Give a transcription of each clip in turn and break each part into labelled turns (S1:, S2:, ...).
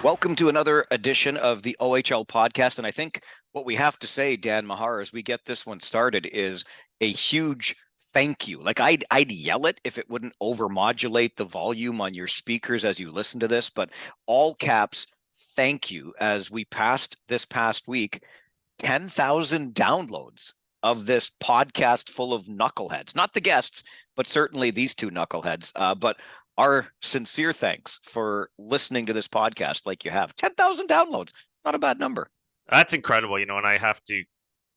S1: Welcome to another edition of the OHL podcast. And I think what we have to say, Dan Mahar, as we get this one started, is a huge thank you. Like I'd yell it if it wouldn't overmodulate the volume on your speakers as you listen to this, but all caps, thank you, as we passed this past week 10,000 downloads of this podcast full of knuckleheads, not the guests, but certainly these two knuckleheads. But our sincere thanks for listening to this podcast like you have. 10,000 downloads, not a bad number.
S2: That's incredible, and I have to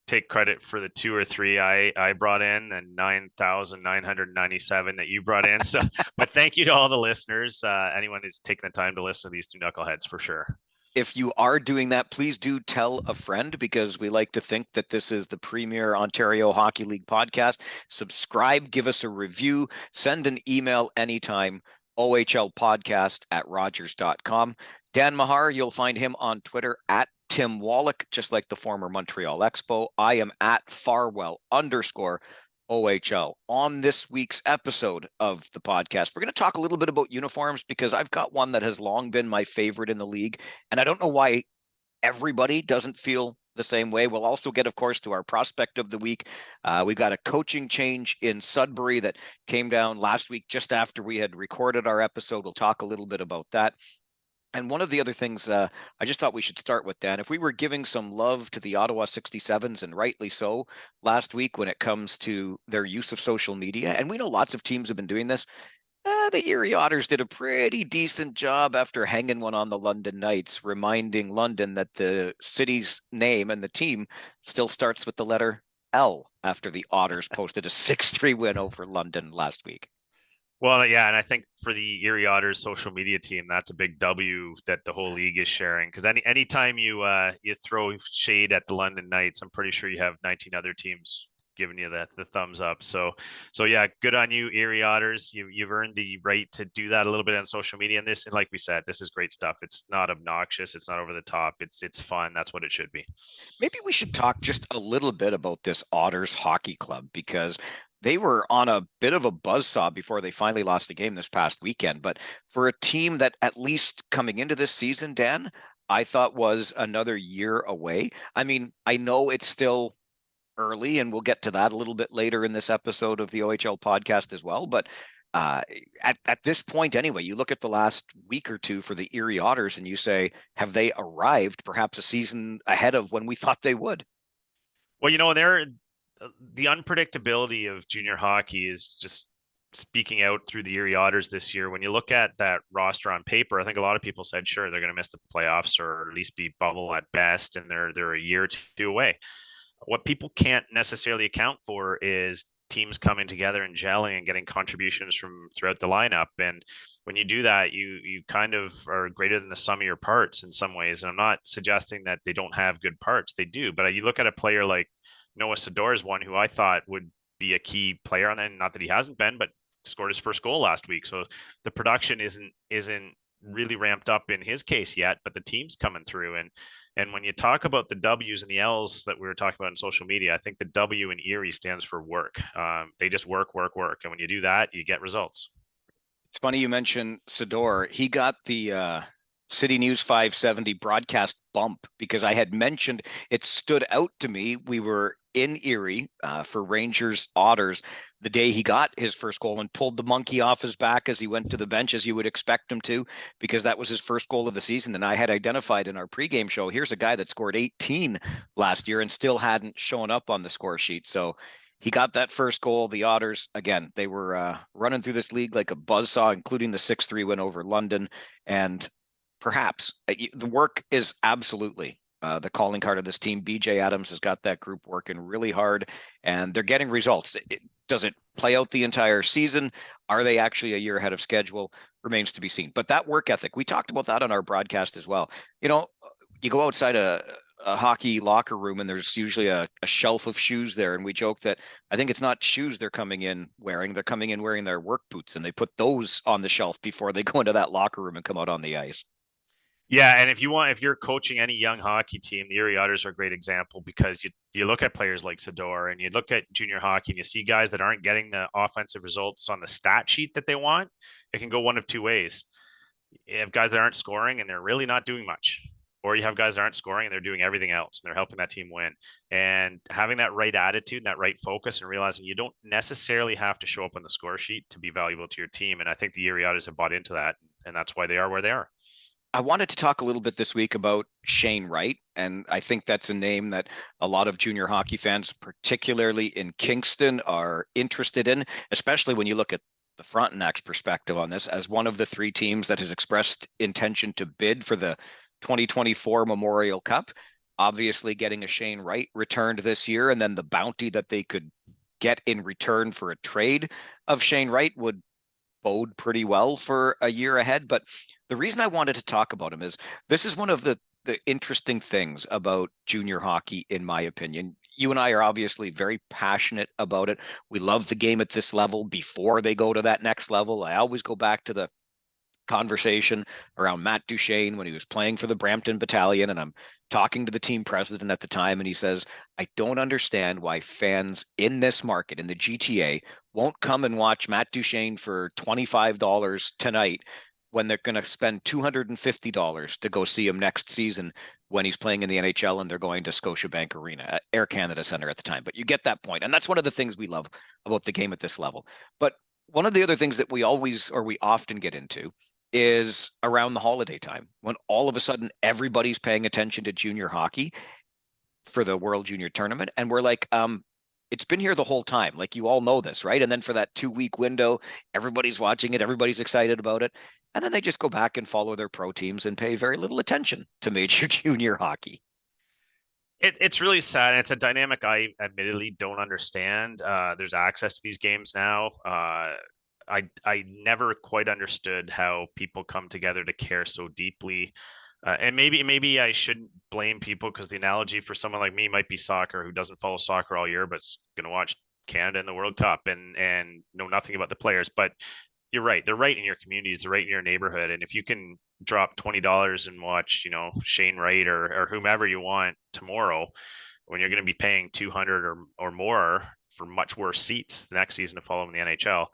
S2: take credit for the two or three I brought in and 9,997 that you brought in. So, but thank you to all the listeners, anyone who's taken the time to listen to these two knuckleheads for sure.
S1: If you are doing that, please do tell a friend, because we like to think that this is the premier Ontario Hockey League podcast. Subscribe, give us a review, send an email anytime, ohlpodcast@rogers.com. Dan Mahar, you'll find him on Twitter at Tim Wallach, just like the former Montreal Expo. I am at Farwell_OHL. On this week's episode of the podcast, we're going to talk a little bit about uniforms, because I've got one that has long been my favorite in the league, and I don't know why everybody doesn't feel the same way. We'll also get, of course, to our prospect of the week. We've got a coaching change in Sudbury that came down last week just after we had recorded our episode. We'll talk a little bit about that. And one of the other things I just thought we should start with, Dan, if we were giving some love to the Ottawa 67s, and rightly so, last week when it comes to their use of social media, and we know lots of teams have been doing this, the Erie Otters did a pretty decent job after hanging one on the London Knights, reminding London that the city's name and the team still starts with the letter L after the Otters posted a 6-3 win over London last week.
S2: Well, yeah, and I think for the Erie Otters social media team, that's a big W that the whole league is sharing. Because anytime you throw shade at the London Knights, I'm pretty sure you have 19 other teams giving you the thumbs up. So yeah, good on you, Erie Otters. You've earned the right to do that a little bit on social media. And like we said, this is great stuff. It's not obnoxious. It's not over the top. It's fun. That's what it should be.
S1: Maybe we should talk just a little bit about this Otters Hockey Club, because they were on a bit of a buzzsaw before they finally lost the game this past weekend. But for a team that, at least coming into this season, Dan, I thought was another year away. I mean, I know it's still early, and we'll get to that a little bit later in this episode of the OHL podcast as well. But uh, at this point, anyway, you look at the last week or two for the Erie Otters, and you say, have they arrived perhaps a season ahead of when we thought they would?
S2: Well, the unpredictability of junior hockey is just speaking out through the Erie Otters this year. When you look at that roster on paper, I think a lot of people said, sure, they're going to miss the playoffs or at least be bubble at best, and they're a year or two away. What people can't necessarily account for is teams coming together and gelling and getting contributions from throughout the lineup. And when you do that, you kind of are greater than the sum of your parts in some ways. And I'm not suggesting that they don't have good parts. They do. But you look at a player like Noah Sador is one who I thought would be a key player on that. Not that he hasn't been, but scored his first goal last week. So the production isn't really ramped up in his case yet, but the team's coming through. And when you talk about the W's and the L's that we were talking about in social media, I think the W in Erie stands for work. They just work. And when you do that, you get results.
S1: It's funny you mentioned Sador. He got the City News 570 broadcast bump because I had mentioned it. Stood out to me. We were in Erie for Rangers Otters the day he got his first goal and pulled the monkey off his back as he went to the bench, as you would expect him to, because that was his first goal of the season. And I had identified in our pregame show, here's a guy that scored 18 last year and still hadn't shown up on the score sheet. So he got that first goal. The Otters, again, they were running through this league like a buzzsaw, including the 6-3 win over London. And perhaps the work is absolutely the calling card of this team. BJ Adams has got that group working really hard, and they're getting results. Does it play out the entire season? Are they actually a year ahead of schedule? Remains to be seen. But that work ethic, we talked about that on our broadcast as well. You go outside a hockey locker room, and there's usually a shelf of shoes there. And we joke that I think it's not shoes they're coming in wearing. They're coming in wearing their work boots, and they put those on the shelf before they go into that locker room and come out on the ice.
S2: Yeah, and if you're coaching any young hockey team, the Erie Otters are a great example, because you look at players like Sador and you look at junior hockey and you see guys that aren't getting the offensive results on the stat sheet that they want. It can go one of two ways. You have guys that aren't scoring and they're really not doing much. Or you have guys that aren't scoring and they're doing everything else and they're helping that team win. And having that right attitude and that right focus and realizing you don't necessarily have to show up on the score sheet to be valuable to your team. And I think the Erie Otters have bought into that. And that's why they are where they are.
S1: I wanted to talk a little bit this week about Shane Wright, and I think that's a name that a lot of junior hockey fans, particularly in Kingston, are interested in, especially when you look at the Frontenac's perspective on this as one of the three teams that has expressed intention to bid for the 2024 Memorial Cup. Obviously, getting a Shane Wright returned this year, and then the bounty that they could get in return for a trade of Shane Wright would bode pretty well for a year ahead. But the reason I wanted to talk about him is this is one of the interesting things about junior hockey, in my opinion. You and I are obviously very passionate about it. We love the game at this level before they go to that next level. I always go back to the conversation around Matt Duchene when he was playing for the Brampton Battalion. And I'm talking to the team president at the time, and he says, I don't understand why fans in this market, in the GTA, won't come and watch Matt Duchene for $25 tonight when they're going to spend $250 to go see him next season when he's playing in the NHL and they're going to Scotiabank Arena at Air Canada Center at the time. But you get that point. And that's one of the things we love about the game at this level. But one of the other things that we always or we often get into is around the holiday time when all of a sudden everybody's paying attention to junior hockey for the World Junior Tournament. And we're like, it's been here the whole time. Like, you all know this, right? And then for that 2 week window, everybody's watching it, everybody's excited about it. And then they just go back and follow their pro teams and pay very little attention to major junior hockey.
S2: It's really sad. It's a dynamic I admittedly don't understand. There's access to these games now. I never quite understood how people come together to care so deeply. And maybe I shouldn't blame people because the analogy for someone like me might be soccer who doesn't follow soccer all year but's going to watch Canada in the World Cup and know nothing about the players. But you're right. They're right in your communities. They're right in your neighborhood. And if you can drop $20 and watch, Shane Wright or whomever you want tomorrow, when you're going to be paying 200 or more for much worse seats the next season to follow in the NHL,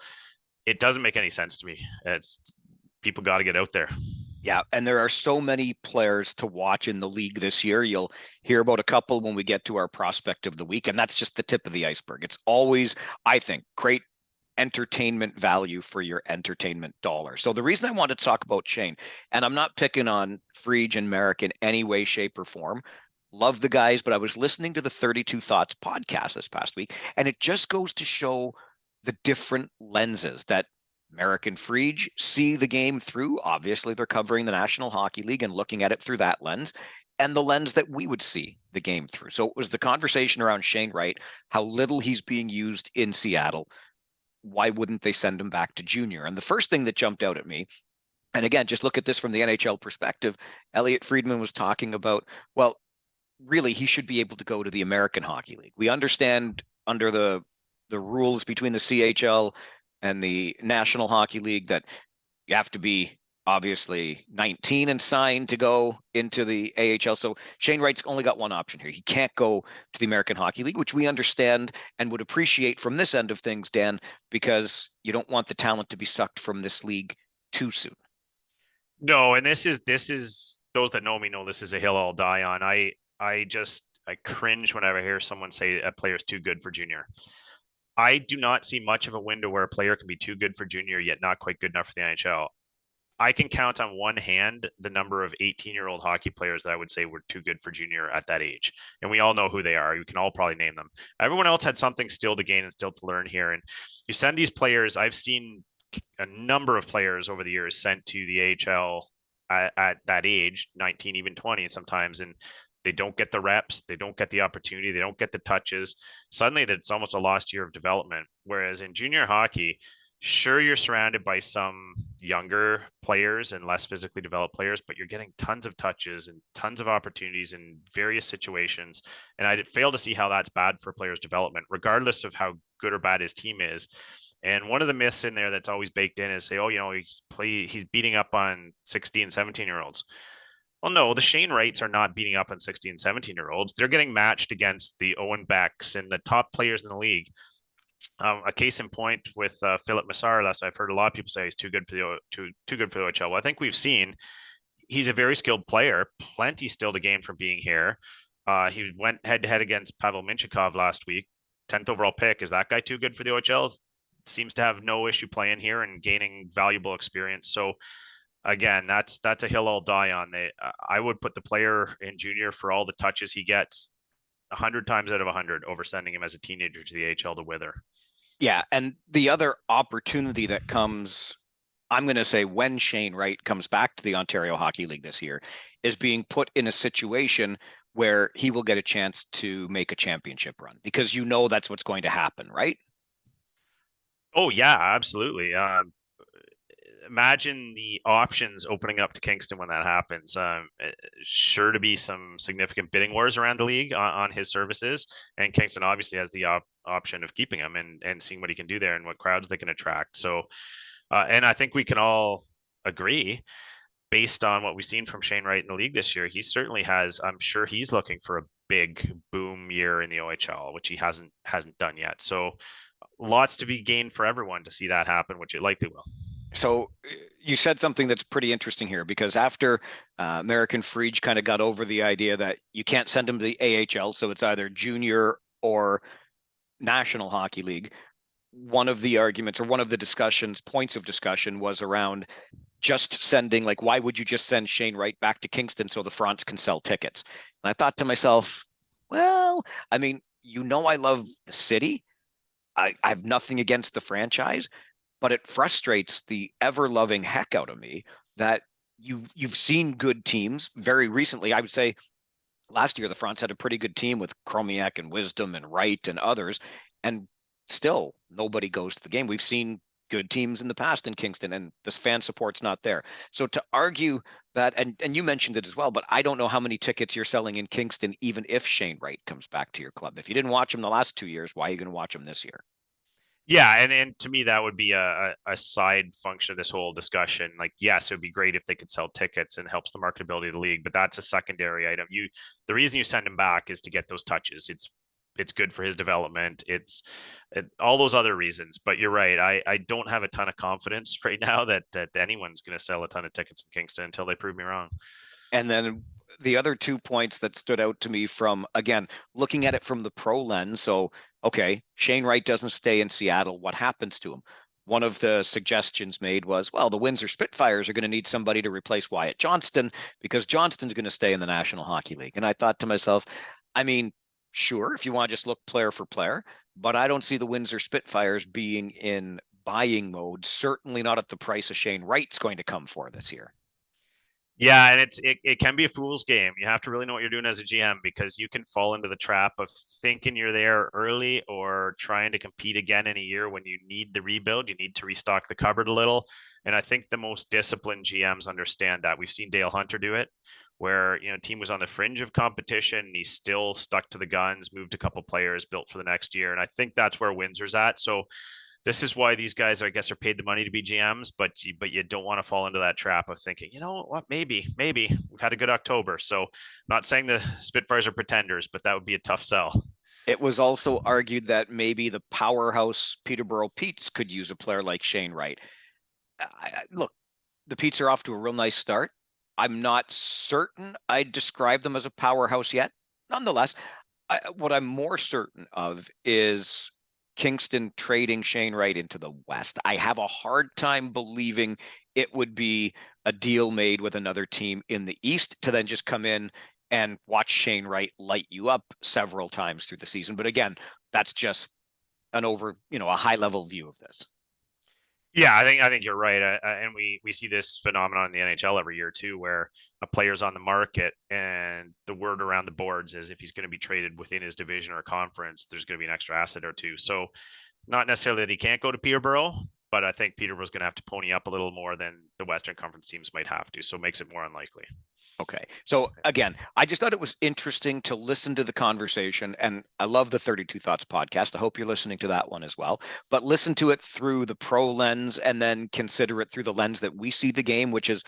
S2: it doesn't make any sense to me. It's people got to get out there.
S1: Yeah, and there are so many players to watch in the league this year. You'll hear about a couple when we get to our prospect of the week, and that's just the tip of the iceberg. It's always, I think, great entertainment value for your entertainment dollar. So the reason I wanted to talk about Shane, and I'm not picking on Frege and Merrick in any way, shape, or form. Love the guys, but I was listening to the 32 Thoughts podcast this past week, and it just goes to show the different lenses that Merrick and Frege see the game through. Obviously, they're covering the National Hockey League and looking at it through that lens, and the lens that we would see the game through. So it was the conversation around Shane Wright, how little he's being used in Seattle. Why wouldn't they send him back to junior? And the first thing that jumped out at me, and again, just look at this from the NHL perspective, Elliot Friedman was talking about, well, really, he should be able to go to the American Hockey League. We understand under the rules between the CHL and the National Hockey League that you have to be obviously 19 and signed to go into the AHL. So Shane Wright's only got one option here. He can't go to the American Hockey League, which we understand and would appreciate from this end of things, Dan, because you don't want the talent to be sucked from this league too soon.
S2: No, and this is those that know me know this is a hill I'll die on. I cringe whenever I hear someone say a player's too good for junior. I do not see much of a window where a player can be too good for junior yet not quite good enough for the NHL. I can count on one hand the number of 18-year-old hockey players that I would say were too good for junior at that age. And we all know who they are. You can all probably name them. Everyone else had something still to gain and still to learn here. And you send these players, I've seen a number of players over the years sent to the AHL at that age, 19, even 20 sometimes. And they don't get the reps, they don't get the opportunity, they don't get the touches. Suddenly, it's almost a lost year of development. Whereas in junior hockey, sure, you're surrounded by some younger players and less physically developed players, but you're getting tons of touches and tons of opportunities in various situations. And I fail to see how that's bad for players' development, regardless of how good or bad his team is. And one of the myths in there that's always baked in is say, oh, he's beating up on 16, 17-year-olds. Well, no, the Shane Wrights are not beating up on 16, 17-year-olds. They're getting matched against the Owen Becks and the top players in the league. A case in point with Philip Massaras, I've heard a lot of people say he's too good for too good for the OHL. Well, I think we've seen he's a very skilled player, plenty still to gain from being here. He went head to head against Pavel Minchikov last week, 10th overall pick. Is that guy too good for the OHL? Seems to have no issue playing here and gaining valuable experience. So again, that's a hill I'll die on. I would put the player in junior for all the touches he gets 100 times out of 100 over sending him as a teenager to the AHL to wither.
S1: Yeah, and the other opportunity that comes, I'm going to say, when Shane Wright comes back to the Ontario Hockey League this year, is being put in a situation where he will get a chance to make a championship run, because you know that's what's going to happen, right?
S2: Oh yeah, absolutely. Imagine the options opening up to Kingston when that happens. Sure to be some significant bidding wars around the league on his services, and Kingston obviously has the option of keeping him and seeing what he can do there and what crowds they can attract. So, and I think we can all agree, based on what we've seen from Shane Wright in the league this year, he certainly has. I'm sure he's looking for a big boom year in the OHL, which he hasn't done yet. So, lots to be gained for everyone to see that happen, which it likely will.
S1: So you said something that's pretty interesting here, because after American Frege kind of got over the idea that you can't send him to the AHL, so it's either junior or National Hockey League, one of the arguments, or one of the discussions, points of discussion, was around just sending, like, why would you just send Shane Wright back to Kingston so the Fronts can sell tickets? And I thought to myself, well, I mean, I love the city. I have nothing against the franchise, but it frustrates the ever-loving heck out of me that you've seen good teams very recently. I would say last year the Fronts had a pretty good team with Chromiak and Wisdom and Wright and others, and still nobody goes to the game. We've seen good teams in the past in Kingston, and this fan support's not there. So to argue that, and you mentioned it as well, but I don't know how many tickets you're selling in Kingston, even if Shane Wright comes back to your club. If you didn't watch him the last 2 years, why are you going to watch him this year?
S2: Yeah, and to me that would be a side function of this whole discussion. Like, yes, it would be great if they could sell tickets and helps the marketability of the league, but that's a secondary item. The reason you send him back is to get those touches. It's good for his development. All those other reasons. But you're right. I don't have a ton of confidence right now that anyone's going to sell a ton of tickets in Kingston until they prove me wrong.
S1: And then the other 2 points that stood out to me from, again, looking at it from the pro lens. So, okay, Shane Wright doesn't stay in Seattle. What happens to him? One of the suggestions made was, well, the Windsor Spitfires are going to need somebody to replace Wyatt Johnston, because Johnston's going to stay in the National Hockey League. And I thought to myself, I mean, sure, if you want to just look player for player, but I don't see the Windsor Spitfires being in buying mode, certainly not at the price of Shane Wright's going to come for this year.
S2: Yeah, and it can be a fool's game. You have to really know what you're doing as a GM, because you can fall into the trap of thinking you're there early or trying to compete again in a year when you need the rebuild. You need to restock the cupboard a little. And I think the most disciplined GMs understand that. We've seen Dale Hunter do it, where team was on the fringe of competition and he still stuck to the guns, moved a couple players, built for the next year. And I think that's where Windsor's at. So this is why these guys, I guess, are paid the money to be GMs, but you don't want to fall into that trap of thinking, you know what, maybe we've had a good October. So, not saying the Spitfires are pretenders, but that would be a tough sell.
S1: It was also argued that maybe the powerhouse Peterborough Petes could use a player like Shane Wright. Look, the Petes are off to a real nice start. I'm not certain I'd describe them as a powerhouse yet. Nonetheless, what I'm more certain of is Kingston trading Shane Wright into the West. I have a hard time believing it would be a deal made with another team in the East to then just come in and watch Shane Wright light you up several times through the season. But again, that's just a high level view of this.
S2: Yeah, I think you're right, and we see this phenomenon in the NHL every year too, where a player's on the market, and the word around the boards is if he's going to be traded within his division or conference, there's going to be an extra asset or two. So, not necessarily that he can't go to Peterborough, but I think Peterborough's going to have to pony up a little more than the Western Conference teams might have to. So, it makes it more unlikely.
S1: Okay. So again, I just thought it was interesting to listen to the conversation, and I love the 32 Thoughts podcast. I hope you're listening to that one as well, but listen to it through the pro lens and then consider it through the lens that we see the game, which is,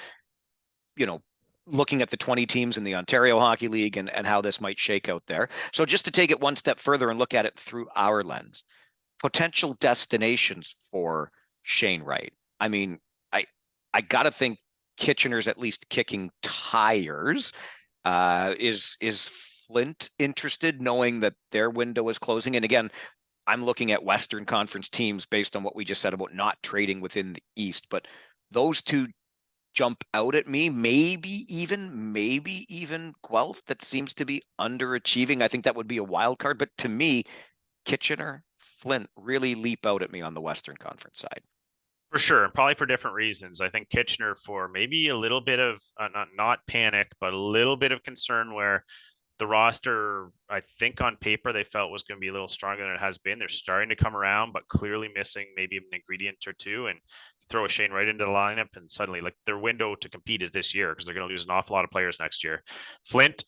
S1: you know, looking at the 20 teams in the Ontario Hockey League and how this might shake out there. So just to take it one step further and look at it through our lens, potential destinations for Shane Wright. I mean, I I got to think Kitchener's at least kicking tires. Is Flint interested, knowing that their window is closing? And again, I'm looking at Western Conference teams based on what we just said about not trading within the East, but those two jump out at me. Maybe even Guelph, that seems to be underachieving. I think that would be a wild card, but to me, Kitchener, Flint really leap out at me on the Western Conference side.
S2: For sure, and probably for different reasons. I think Kitchener for maybe a little bit of not panic, but a little bit of concern where the roster, I think on paper, they felt was going to be a little stronger than it has been. They're starting to come around, but clearly missing maybe an ingredient or two. And throw a Shane Wright into the lineup, and suddenly, like, their window to compete is this year because they're going to lose an awful lot of players next year. Flint,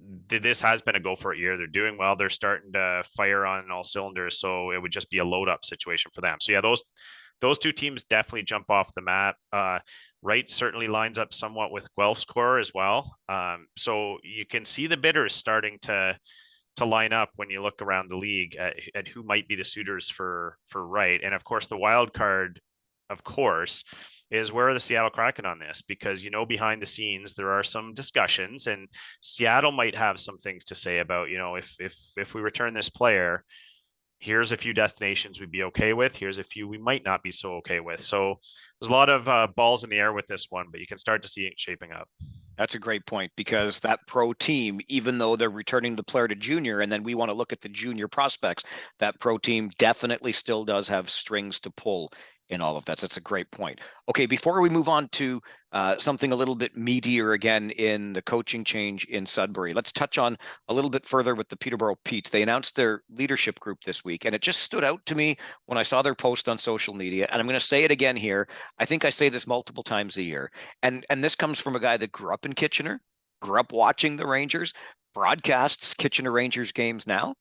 S2: this has been a go for it year. They're doing well. They're starting to fire on all cylinders. So it would just be a load up situation for them. So yeah, those two teams definitely jump off the map. Wright certainly lines up somewhat with Guelph's core as well. So you can see the bidders starting to line up when you look around the league at who might be the suitors for Wright. And of course, the wild card, of course, is where are the Seattle Kraken on this? Because behind the scenes there are some discussions, and Seattle might have some things to say about if we return this player, here's a few destinations we'd be okay with. Here's a few we might not be so okay with. So there's a lot of balls in the air with this one, but you can start to see it shaping up.
S1: That's a great point, because that pro team, even though they're returning the player to junior, and then we want to look at the junior prospects, that pro team definitely still does have strings to pull in all of that. So that's a great point. Okay, before we move on to something a little bit meatier again in the coaching change in Sudbury, let's touch on a little bit further with the Peterborough Petes. They announced their leadership group this week, and it just stood out to me when I saw their post on social media. And I'm going to say it again here. I think I say this multiple times a year. And this comes from a guy that grew up in Kitchener, grew up watching the Rangers, broadcasts Kitchener Rangers games now.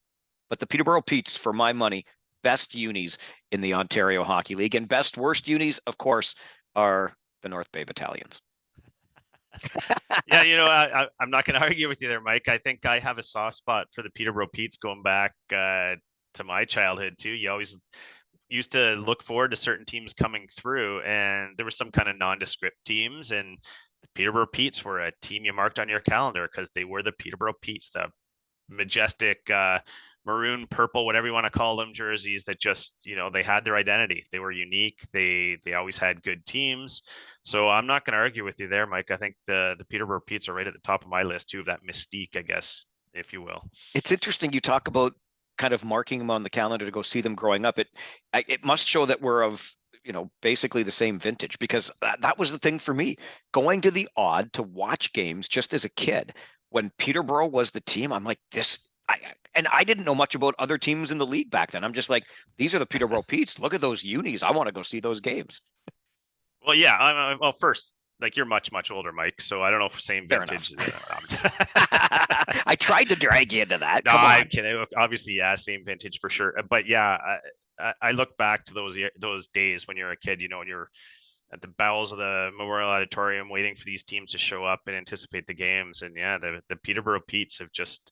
S1: But the Peterborough Petes, for my money, best unis in the Ontario Hockey League, and best worst unis, of course, are the North Bay Battalions.
S2: Yeah, I'm not going to argue with you there, Mike. I think I have a soft spot for the Peterborough Petes going back to my childhood too. You always used to look forward to certain teams coming through, and there were some kind of nondescript teams, and the Peterborough Petes were a team you marked on your calendar because they were the Peterborough Petes, the majestic maroon, purple, whatever you want to call them, jerseys that just, they had their identity. They were unique. They always had good teams. So I'm not going to argue with you there, Mike. I think the Peterborough Petes are right at the top of my list too, of that mystique, I guess, if you will.
S1: It's interesting you talk about kind of marking them on the calendar to go see them growing up. It must show that we're of basically the same vintage, because that was the thing for me, going to the Odd to watch games just as a kid. When Peterborough was the team, I'm like, I didn't know much about other teams in the league back then. I'm just like, these are the Peterborough Petes. Look at those unis. I want to go see those games.
S2: Well, yeah. Well, first, like, you're much, much older, Mike. So I don't know if same vintage.
S1: I tried to drag you into that.
S2: No, I'm kidding. Obviously, yeah, same vintage for sure. But yeah, I look back to those days when you're a kid, and you're at the bowels of the Memorial Auditorium waiting for these teams to show up and anticipate the games. And yeah, the Peterborough Petes have just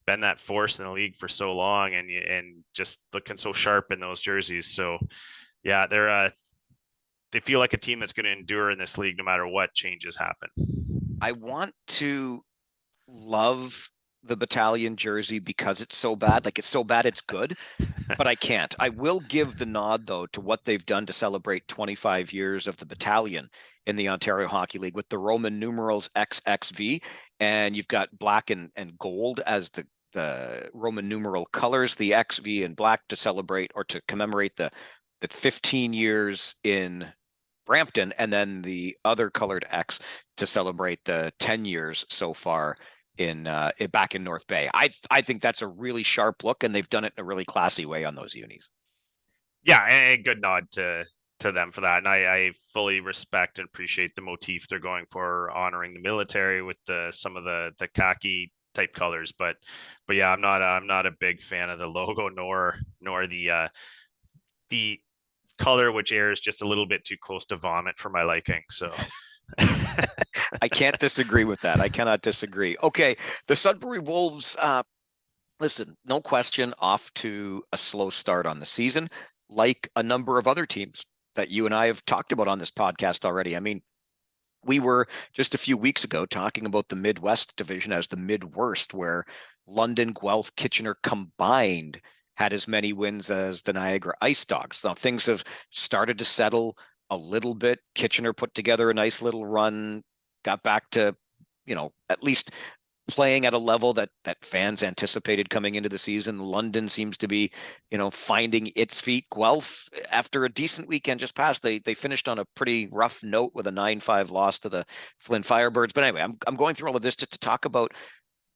S2: been that force in the league for so long, and just looking so sharp in those jerseys. So yeah, they feel like a team that's going to endure in this league no matter what changes happen.
S1: I want to love the Battalion jersey because it's so bad. Like, it's so bad it's good, but I can't. I will give the nod, though, to what they've done to celebrate 25 years of the Battalion in the Ontario Hockey League with the Roman numerals XXV, and you've got black and gold as the Roman numeral colors, the XV in black to celebrate or to commemorate the 15 years in Brampton, and then the other colored X to celebrate the 10 years so far back in North Bay. I think that's a really sharp look, and they've done it in a really classy way on those unis.
S2: Yeah, and good nod to them for that. And I fully respect and appreciate the motif they're going for, honoring the military with some of the khaki type colors. But yeah, I'm not a big fan of the logo nor the color, which airs just a little bit too close to vomit for my liking. So
S1: I can't disagree with that. I cannot disagree. Okay, the Sudbury Wolves listen, no question, off to a slow start on the season, like a number of other teams that you and I have talked about on this podcast already. I mean, we were just a few weeks ago talking about the Midwest division as the mid worst, where London, Guelph, Kitchener combined had as many wins as the Niagara Ice Dogs. Now things have started to settle a little bit. Kitchener put together a nice little run, got back to, at least playing at a level that fans anticipated coming into the season. London seems to be, finding its feet. Guelph, after a decent weekend just passed, they finished on a pretty rough note with a 9-5 loss to the Flint Firebirds. But anyway, I'm going through all of this just to talk about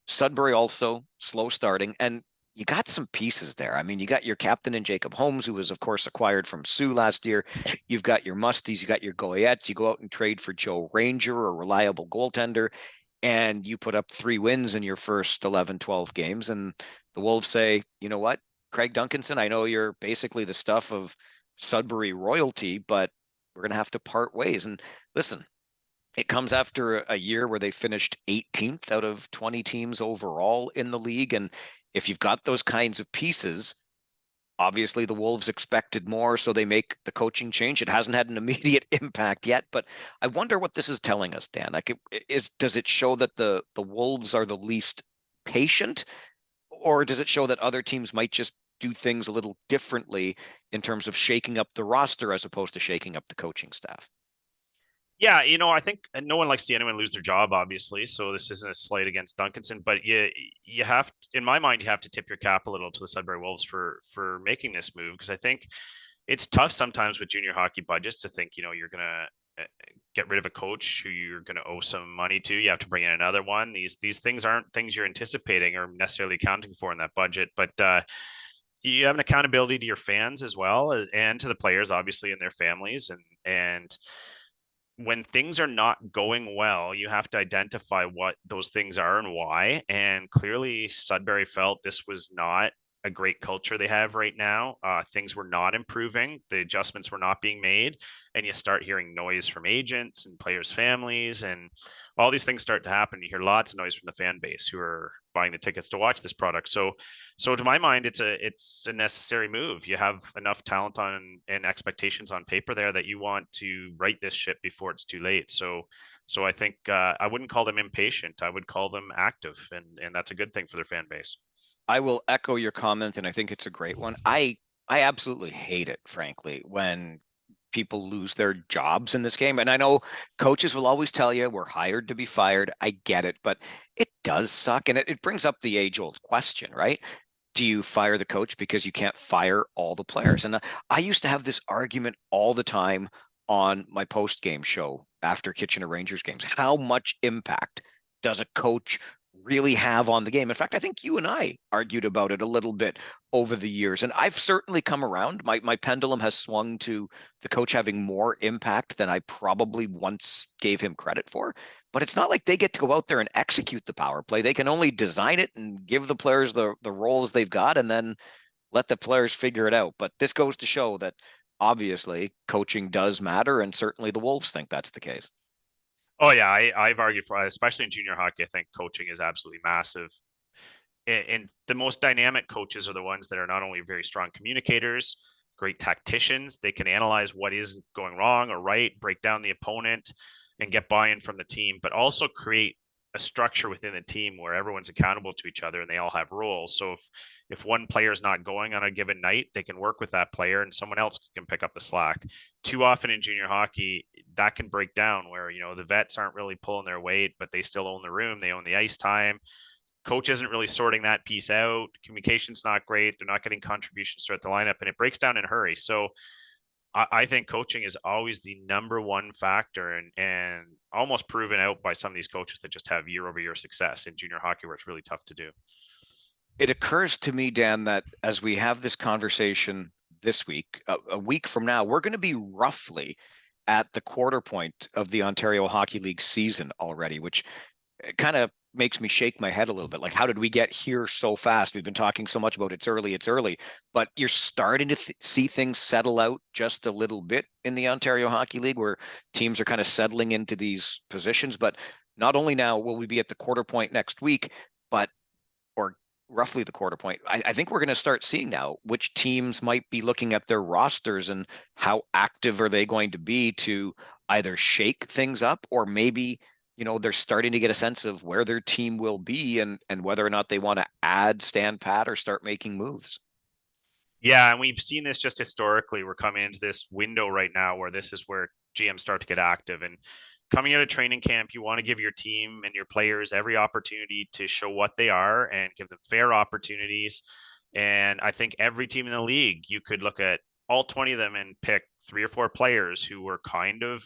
S1: Sudbury, also slow starting, and you got some pieces there. I mean, you got your captain in Jacob Holmes, who was, of course, acquired from Sioux last year. You've got your Musties, you got your Goyettes. You go out and trade for Joe Ranger, a reliable goaltender, and you put up 3 wins in your first 11, 12 games. And the Wolves say, you know what, Craig Duncanson, I know you're basically the stuff of Sudbury royalty, but we're going to have to part ways. And listen, it comes after a year where they finished 18th out of 20 teams overall in the league. And if you've got those kinds of pieces, obviously the Wolves expected more, so they make the coaching change. It hasn't had an immediate impact yet, but I wonder what this is telling us, Dan. Like, does it show that the Wolves are the least patient, or does it show that other teams might just do things a little differently in terms of shaking up the roster as opposed to shaking up the coaching staff?
S2: Yeah, I think no one likes to see anyone lose their job, obviously. So this isn't a slight against Duncanson, but you have to, in my mind, you have to tip your cap a little to the Sudbury Wolves for making this move, because I think it's tough sometimes with junior hockey budgets to think you're gonna get rid of a coach who you're gonna owe some money to. You have to bring in another one. These things aren't things you're anticipating or necessarily accounting for in that budget, but you have an accountability to your fans as well, and to the players, obviously, and their families, and when things are not going well, you have to identify what those things are and why. And clearly, Sudbury felt this was not a great culture they have right now. Things were not improving. The adjustments were not being made. And you start hearing noise from agents and players' families, and all these things start to happen. You hear lots of noise from the fan base who are buying the tickets to watch this product. So to my mind, it's a necessary move. You have enough talent on and expectations on paper there that you want to right this ship before it's too late. So I think I wouldn't call them impatient. I would call them active, and that's a good thing for their fan base.
S1: I will echo your comment, and I think it's a great one. I absolutely hate it, frankly, when people lose their jobs in this game. And I know coaches will always tell you we're hired to be fired. I get it, but it does suck. And it brings up the age-old question, right? Do you fire the coach because you can't fire all the players? And I used to have this argument all the time on my post-game show after Kitchener Rangers games. How much impact does a coach really have on the game? In fact, I think you and I argued about it a little bit over the years, and I've certainly come around. My pendulum has swung to the coach having more impact than I probably once gave him credit for. But it's not like they get to go out there and execute the power play. They can only design it and give the players the roles they've got, and then let the players figure it out. But this goes to show that obviously coaching does matter, and certainly the Wolves think that's the case.
S2: Oh yeah, I've argued for, especially in junior hockey, I think coaching is absolutely massive. And the most dynamic coaches are the ones that are not only very strong communicators, great tacticians. They can analyze what is going wrong or right, break down the opponent, and get buy-in from the team, but also create a structure within the team where everyone's accountable to each other and they all have roles. So if one player is not going on a given night, they can work with that player and someone else can pick up the slack. Too often in junior hockey, that can break down where, the vets aren't really pulling their weight, but they still own the room. They own the ice time. Coach isn't really sorting that piece out. Communication's not great. They're not getting contributions throughout the lineup, and it breaks down in a hurry. So I think coaching is always the number one factor, and almost proven out by some of these coaches that just have year over year success in junior hockey, where it's really tough to do.
S1: It occurs to me, Dan, that as we have this conversation this week, a week from now, we're going to be roughly at the quarter point of the Ontario Hockey League season already, which kind of makes me shake my head a little bit. Like, how did we get here so fast? We've been talking so much about it's early, but you're starting to see things settle out just a little bit in the Ontario Hockey League, where teams are kind of settling into these positions. But not only now will we be at the quarter point next week, but or roughly the quarter point. I think we're going to start seeing now which teams might be looking at their rosters and how active are they going to be to either shake things up, or maybe, they're starting to get a sense of where their team will be, and whether or not they want to add, stand pat, or start making moves.
S2: Yeah, and we've seen this just historically. We're coming into this window right now where this is where GMs start to get active. And coming out of training camp, you want to give your team and your players every opportunity to show what they are and give them fair opportunities. And I think every team in the league, you could look at all 20 of them and pick 3 or 4 players who were kind of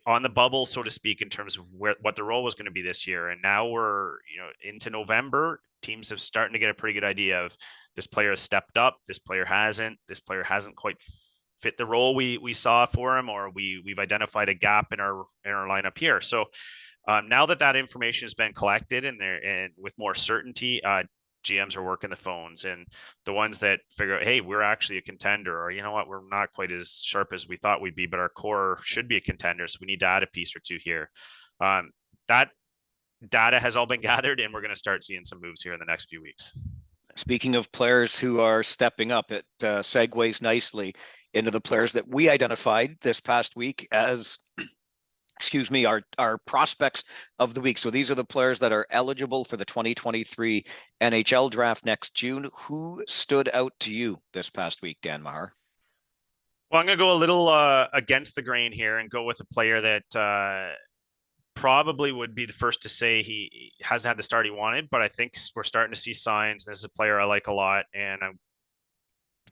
S2: on the bubble, so to speak, in terms of what the role was going to be this year. And now we're into November. Teams have starting to get a pretty good idea of this player has stepped up, this player hasn't, this player hasn't quite fit the role we saw for him, or we've identified a gap in our lineup here. So now that information has been collected and with more certainty, GMs are working the phones, and the ones that figure out, hey, we're actually a contender, or you know what, we're not quite as sharp as we thought we'd be, but our core should be a contender, so we need to add a piece or two here. That data has all been gathered, and we're going to start seeing some moves here in the next few weeks.
S1: Speaking of players who are stepping up, it segues nicely into the players that we identified this past week as our prospects of the week. So these are the players that are eligible for the 2023 NHL draft next June. Who stood out to you this past week, Dan Maher?
S2: Well, I'm going to go a little against the grain here and go with a player that probably would be the first to say he hasn't had the start he wanted, but I think we're starting to see signs. This is a player I like a lot, and I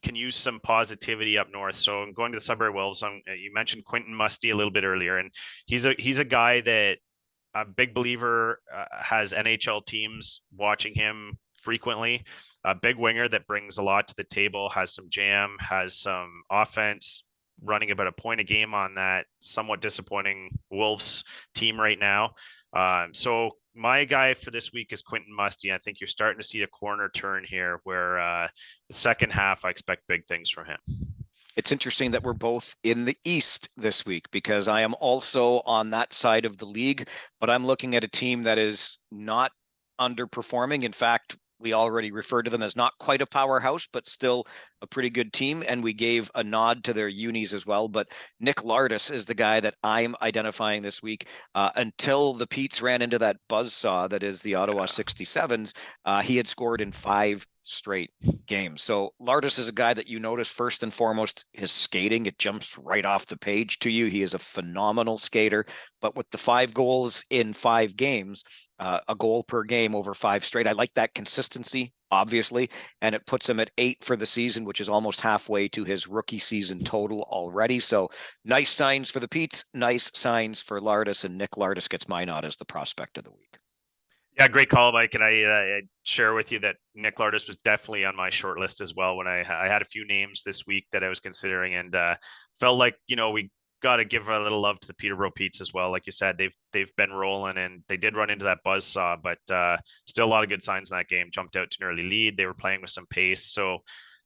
S2: can use some positivity up north. So I'm going to the Sudbury Wolves. You mentioned Quentin Musty a little bit earlier, and he's a guy that a big believer has NHL teams watching him frequently. A big winger that brings a lot to the table, has some jam, has some offense, running about a point a game on that somewhat disappointing Wolves team right now. So my guy for this week is Quentin Musty. I think you're starting to see a corner turn here where the second half, I expect big things from him.
S1: It's interesting that we're both in the East this week, because I am also on that side of the league, but I'm looking at a team that is not underperforming. In fact, we already referred to them as not quite a powerhouse, but still a pretty good team. And we gave a nod to their unis as well. But Nick Lardis is the guy that I'm identifying this week. Until the Petes ran into that buzzsaw that is the Ottawa 67s, he had scored in 5 straight games. So Lardis is a guy that you notice first and foremost, his skating. It jumps right off the page to you. He is a phenomenal skater. But with the 5 goals in 5 games, a goal per game over 5 straight. I like that consistency, obviously, and it puts him at 8 for the season, which is almost halfway to his rookie season total already. So nice signs for the Petes, nice signs for Lardis, and Nick Lardis gets my nod as the prospect of the week.
S2: Yeah, great call, Mike. And I share with you that Nick Lardis was definitely on my short list as well. When I had a few names this week that I was considering, and felt like we got to give a little love to the Peterborough Petes as well. Like you said, they've been rolling, and they did run into that buzzsaw, but still a lot of good signs in that game. Jumped out to an early lead. They were playing with some pace, so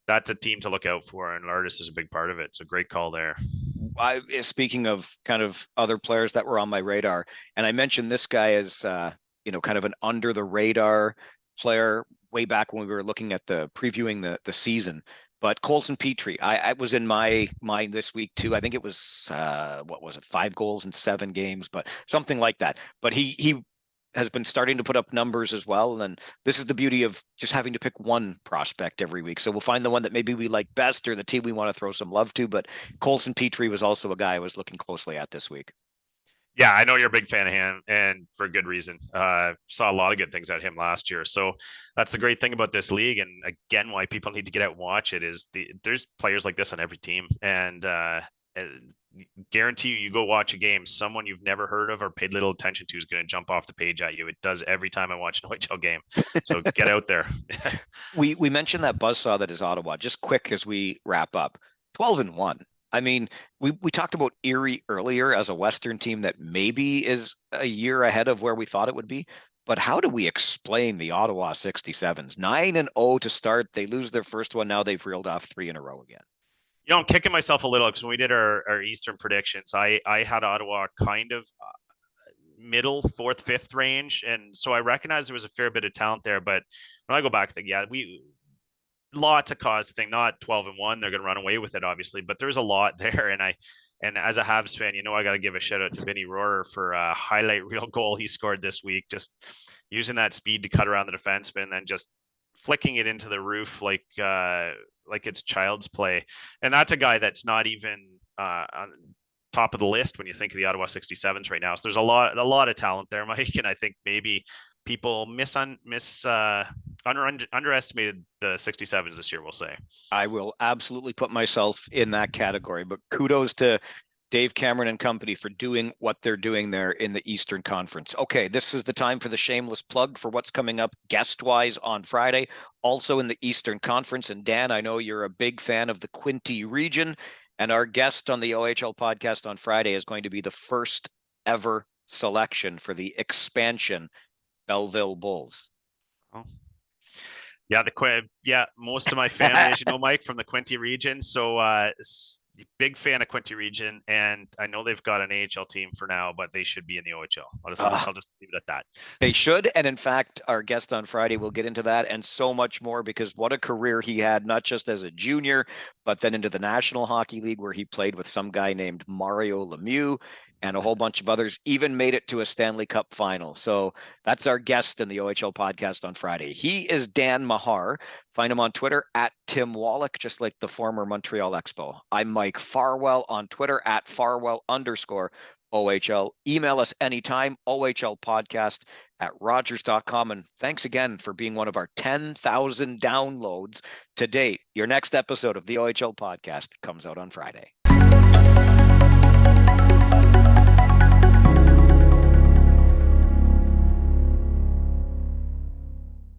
S2: that's a team to look out for, and Lardis is a big part of it. So great call there.
S1: Speaking of kind of other players that were on my radar, and I mentioned this guy as kind of an under the radar player way back when we were looking at previewing the season. But Colson Petrie, I was in my mind this week too. I think it was what was it, 5 goals in 7 games, but something like that. But he has been starting to put up numbers as well. And this is the beauty of just having to pick one prospect every week. So we'll find the one that maybe we like best, or the team we want to throw some love to. But Colson Petrie was also a guy I was looking closely at this week.
S2: Yeah, I know you're a big fan of him, and for good reason. Saw a lot of good things out of him last year. So that's the great thing about this league, and again, why people need to get out and watch it is there's players like this on every team, and guarantee you go watch a game, someone you've never heard of or paid little attention to is going to jump off the page at you. It does every time I watch an OHL game. So get out there.
S1: we mentioned that buzzsaw that is Ottawa. Just quick as we wrap up, 12-1. I mean, we talked about Erie earlier as a Western team that maybe is a year ahead of where we thought it would be. But how do we explain the Ottawa 67s? 9-0 to start. They lose their first one. Now they've reeled off 3 in a row again.
S2: I'm kicking myself a little because when we did our Eastern predictions, I had Ottawa kind of middle, fourth, fifth range. And so I recognize there was a fair bit of talent there. But when I go back, yeah, we lots of cause thing, not 12-1. They're going to run away with it, obviously, but there's a lot there. And as a Habs fan, I got to give a shout out to Vinny Rohrer for a highlight reel goal he scored this week, just using that speed to cut around the defenseman and just flicking it into the roof like it's child's play. And that's a guy that's not even on top of the list when you think of the Ottawa 67s right now. So there's a lot of talent there, Mike, and I think maybe people underestimated the 67s this year, we'll say.
S1: I will absolutely put myself in that category, but kudos to Dave Cameron and company for doing what they're doing there in the Eastern Conference. Okay, this is the time for the shameless plug for what's coming up guest-wise on Friday, also in the Eastern Conference. And Dan, I know you're a big fan of the Quinte region, and our guest on the OHL podcast on Friday is going to be the first ever selection for the expansion Belleville Bulls.
S2: Oh. Yeah, most of my family, as you know, Mike, from the Quinte region. So big fan of Quinte region, and I know they've got an AHL team for now, but they should be in the OHL. I'll just leave it at that.
S1: They should. And in fact, our guest on Friday will get into that and so much more, because what a career he had, not just as a junior, but then into the National Hockey League, where he played with some guy named Mario Lemieux and a whole bunch of others, even made it to a Stanley Cup final. So that's our guest in the OHL podcast on Friday. He is Dan Mahar. Find him on Twitter at Tim Wallach, just like the former Montreal Expo. I'm Mike Farwell on Twitter at Farwell_OHL. Email us anytime, OHLpodcast at Rogers.com. And thanks again for being one of our 10,000 downloads to date. Your next episode of the OHL podcast comes out on Friday.